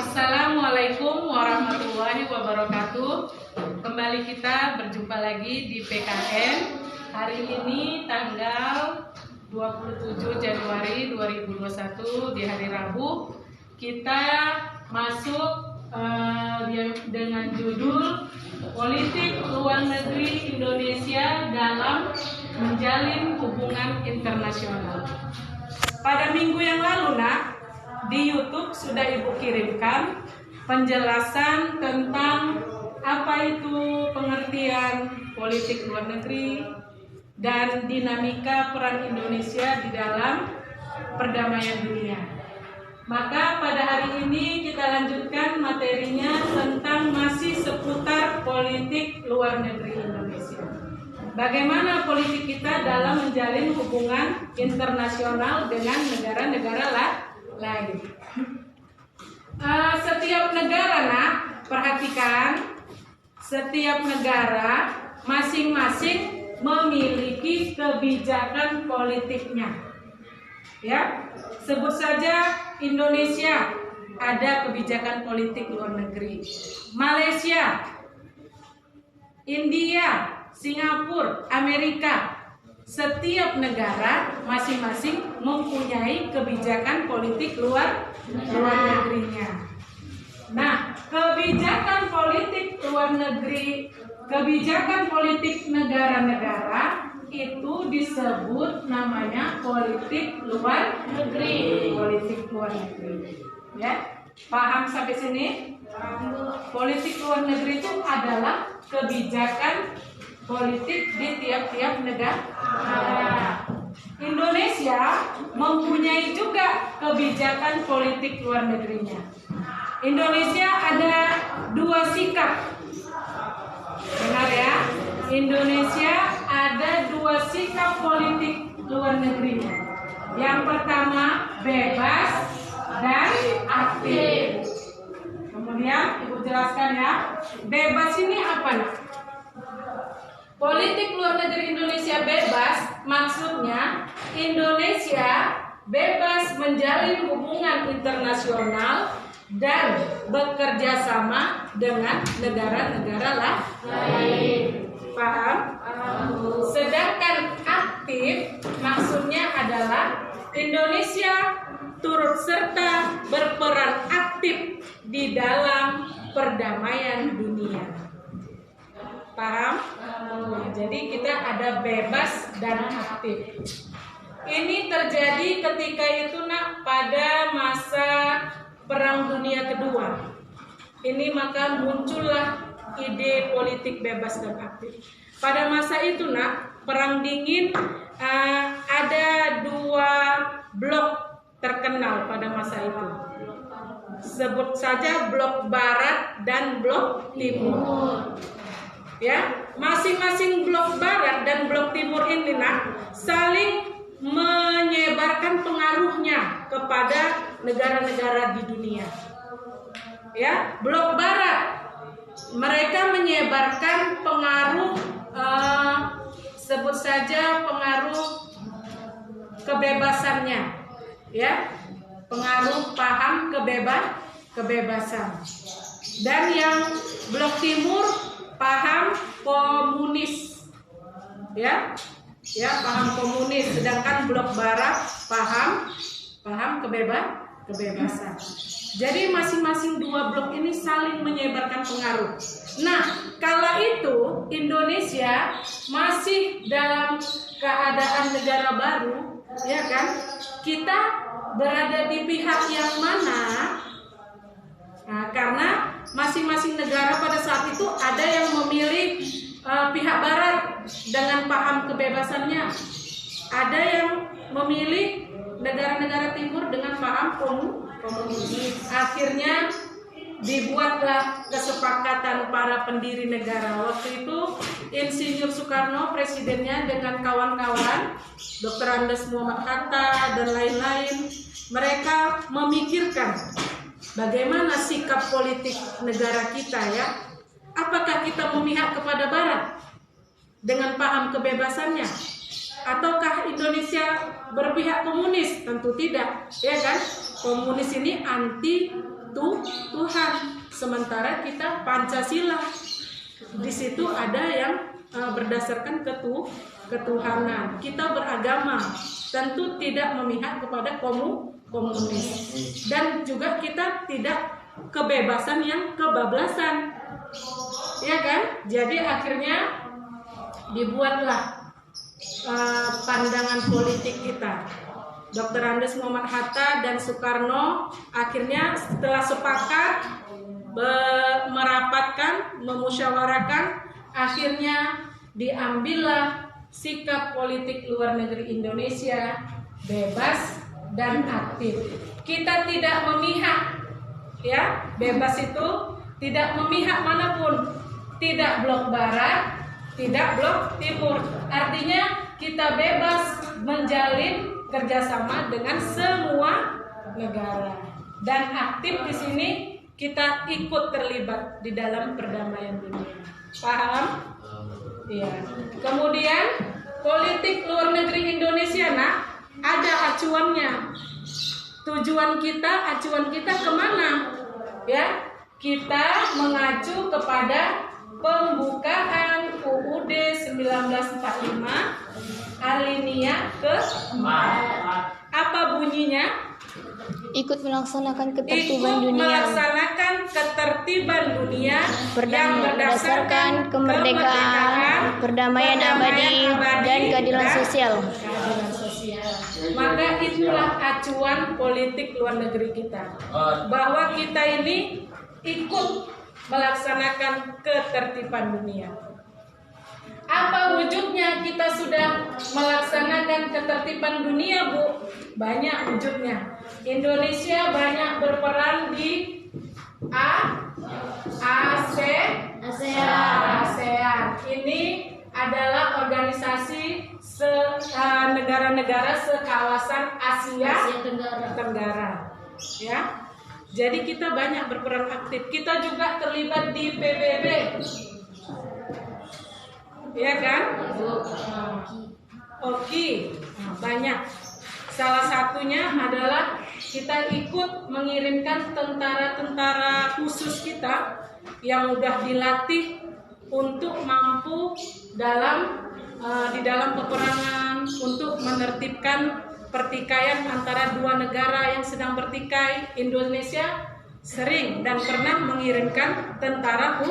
Assalamualaikum warahmatullahi wabarakatuh. Kembali kita berjumpa lagi di PKN. Hari ini tanggal 27 Januari 2021 di hari Rabu. Kita masuk dengan judul Politik Luar Negeri Indonesia dalam Menjalin Hubungan Internasional. Pada minggu yang lalu, di YouTube sudah Ibu kirimkan penjelasan tentang apa itu pengertian politik luar negeri dan dinamika peran Indonesia di dalam perdamaian dunia. Maka pada hari ini kita lanjutkan materinya tentang masih seputar politik luar negeri Indonesia. Bagaimana politik kita dalam menjalin hubungan internasional dengan negara-negara lain. Setiap negara, perhatikan, setiap negara masing-masing memiliki kebijakan politiknya. Ya, sebut saja Indonesia ada kebijakan politik luar negeri. Malaysia, India, Singapura, Amerika, setiap negara masing-masing mempunyai kebijakan politik luar negerinya. Nah, kebijakan politik luar negeri, kebijakan politik negara-negara itu disebut namanya politik luar negeri. Politik luar negeri. Ya, paham sampai sini? Politik luar negeri itu adalah kebijakan politik di tiap-tiap negara. Indonesia mempunyai juga kebijakan politik luar negerinya. Indonesia ada dua sikap. Benar ya? Indonesia ada dua sikap politik luar negerinya. Yang pertama bebas dan aktif. Kemudian Ibu jelaskan ya. Bebas ini apa nih? Politik luar negeri Indonesia bebas, maksudnya Indonesia bebas menjalin hubungan internasional dan bekerja sama dengan negara-negara lain. Paham? Sedangkan aktif maksudnya adalah Indonesia turut serta berperan aktif di dalam perdamaian dunia. Paham? Jadi kita ada bebas dan aktif. Ini terjadi ketika itu pada masa Perang Dunia Kedua. Ini maka muncullah ide politik bebas dan aktif. Pada masa itu Perang Dingin ada dua blok terkenal pada masa itu. Sebut saja blok Barat dan blok Timur. Ya, masing-masing blok Barat dan blok Timur ini saling menyebarkan pengaruhnya kepada negara-negara di dunia. Ya, blok Barat mereka menyebarkan pengaruh, sebut saja pengaruh kebebasannya, ya, pengaruh paham kebebasan. Dan yang blok Timur paham komunis, ya paham komunis. Sedangkan blok Barat paham kebebasan. Jadi masing-masing dua blok ini saling menyebarkan pengaruh. Nah, kala itu Indonesia masih dalam keadaan negara baru, ya kan? Kita berada di pihak yang mana? Nah, karena masing-masing negara pada saat itu ada yang memilih pihak Barat dengan paham kebebasannya, ada yang memilih negara-negara Timur dengan paham komunis. Akhirnya dibuatlah kesepakatan para pendiri negara. Waktu itu Insinyur Soekarno presidennya dengan kawan-kawan, Dr. Andes Muhammad Hatta dan lain-lain, mereka memikirkan bagaimana sikap politik negara kita, ya. Apakah kita memihak kepada Barat dengan paham kebebasannya, ataukah Indonesia berpihak komunis? Tentu tidak, ya kan? Komunis ini anti Tuhan. Sementara kita Pancasila, di situ ada yang berdasarkan ketuhanan. Kita beragama, tentu tidak memihak kepada komunis. Dan juga kita tidak kebebasan yang kebablasan. Ya kan? Jadi akhirnya dibuatlah pandangan politik kita. Dr. Andes Muhammad Hatta dan Soekarno akhirnya setelah sepakat merapatkan, memusyawarakan, akhirnya diambillah sikap politik luar negeri Indonesia bebas dan aktif. Kita tidak memihak, ya, bebas itu tidak memihak manapun, tidak blok barat, tidak blok timur. Artinya kita bebas menjalin kerjasama dengan semua negara, dan aktif di sini kita ikut terlibat di dalam perdamaian dunia. Paham? Iya. Kemudian politik luar negeri Indonesia, ada acuannya. Acuan kita kemana? Ya, kita mengacu kepada pembukaan UUD 1945 alinea ke-4. Apa bunyinya? Ikut melaksanakan ketertiban dunia. Melaksanakan ketertiban dunia yang berdasarkan kemerdekaan, perdamaian abadi, dan keadilan sosial. Maka itulah acuan politik luar negeri kita, bahwa kita ini ikut melaksanakan ketertiban dunia. Apa wujudnya kita sudah melaksanakan ketertiban dunia, Bu? Banyak wujudnya. Indonesia banyak berperan di ASEAN. Ini adalah organisasi negara-negara sekawasan Asia Tenggara. Ya. Jadi kita banyak berperan aktif. Kita juga terlibat di PBB. Ya kan? Oke. Banyak. Salah satunya adalah kita ikut mengirimkan tentara-tentara khusus kita yang sudah dilatih untuk mampu di dalam peperangan untuk menertibkan pertikaian antara dua negara yang sedang bertikai. Indonesia sering dan pernah mengirimkan tentara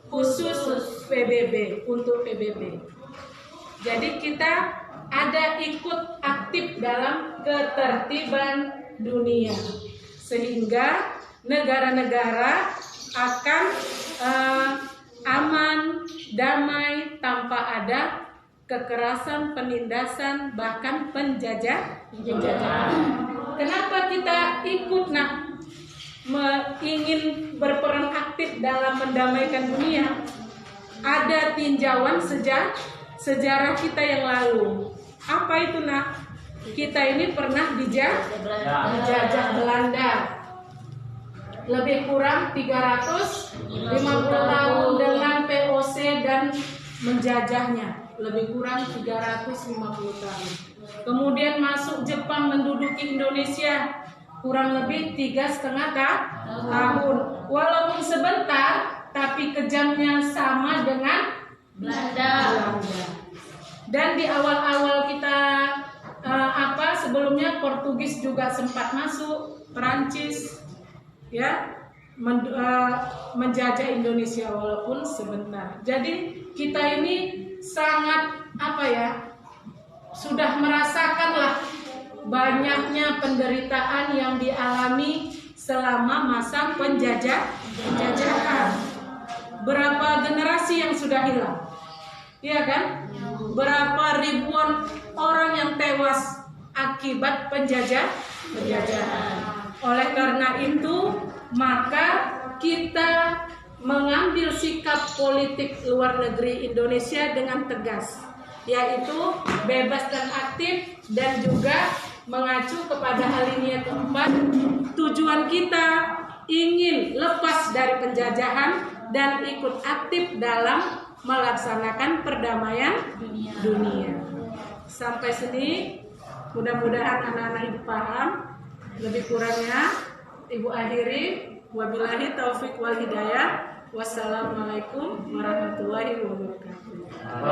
khusus PBB untuk PBB. Jadi kita ada ikut aktif dalam ketertiban dunia, sehingga negara-negara akan aman, damai, tanpa ada kekerasan, penindasan, bahkan penjajahan. Kenapa kita ikut ingin berperan aktif dalam mendamaikan dunia? Ada tinjauan sejarah kita yang lalu. Apa itu, Kita ini pernah dijajah Belanda. Lebih kurang 350 tahun dengan VOC dan menjajahnya. Lebih kurang 350 tahun. Kemudian masuk Jepang menduduki Indonesia kurang lebih 3,5 tahun. Walaupun sebentar, tapi kejamnya sama dengan Belanda. Dan di awal-awal kita sebelumnya Portugis juga sempat masuk, Perancis, ya, menjajah Indonesia walaupun sebentar. Jadi kita ini sangat sudah merasakanlah banyaknya penderitaan yang dialami selama masa penjajahan. Berapa generasi yang sudah hilang, iya kan? Berapa ribuan orang yang tewas akibat penjajahan. Oleh karena itu, maka kita mengambil sikap politik luar negeri Indonesia dengan tegas, yaitu bebas dan aktif, dan juga mengacu kepada alinea ke-4. Tujuan kita ingin lepas dari penjajahan dan ikut aktif dalam melaksanakan perdamaian dunia. Sampai sini mudah-mudahan anak-anak Ibu paham. Lebih kurangnya Ibu akhiri. Wabillahi taufik wal hidayah. Wassalamualaikum warahmatullahi wabarakatuh.